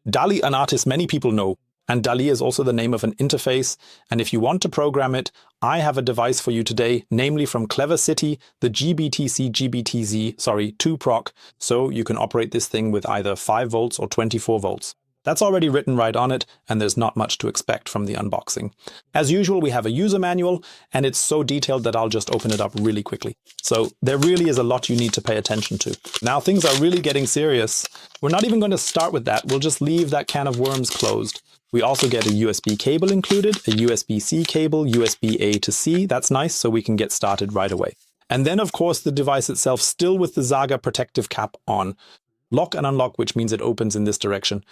DALI, an artist many people know, and DALI is also the name of an interface, and if you want to program it, I have a device for you today, namely from Clever City, the GBTZ2-Prog, so you can operate this thing with either 5 volts or 24 volts. That's already written right on it, and there's not much to expect from the unboxing. As usual, we have a user manual, and it's so detailed that I'll just open it up really quickly. So there really is a lot you need to pay attention to. Now things are really getting serious. We're not even going to start with that. We'll just leave that can of worms closed. We also get a USB cable included, a USB-C cable, USB-A to C. That's nice, so we can get started right away. And then, of course, the device itself still with the Zhaga protective cap on. Lock and unlock, which means it opens in this direction.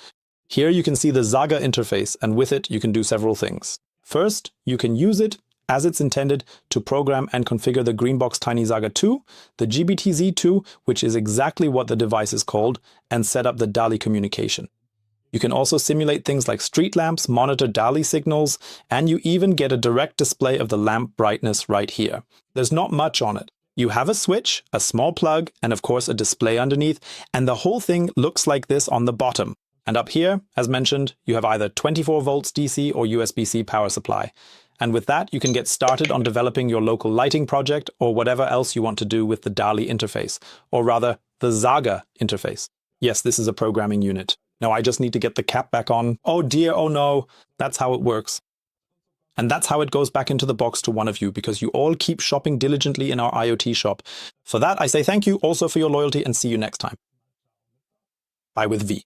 Here you can see the Zhaga interface, and with it you can do several things. First, you can use it as it's intended to program and configure the GreenBox Tiny Zhaga2, the GBTZ2, which is exactly what the device is called, and set up the DALI communication. You can also simulate things like street lamps, monitor DALI signals, and you even get a direct display of the lamp brightness right here. There's not much on it. You have a switch, a small plug, and of course a display underneath, and the whole thing looks like this on the bottom. And up here, as mentioned, you have either 24 volts DC or USB-C power supply. And with that, you can get started on developing your local lighting project or whatever else you want to do with the DALI interface, or rather, the Zhaga interface. Yes, this is a programming unit. Now I just need to get the cap back on. Oh dear, oh no, that's how it works. And that's how it goes back into the box to one of you, because you all keep shopping diligently in our IoT shop. For that, I say thank you also for your loyalty and see you next time. Bye with V.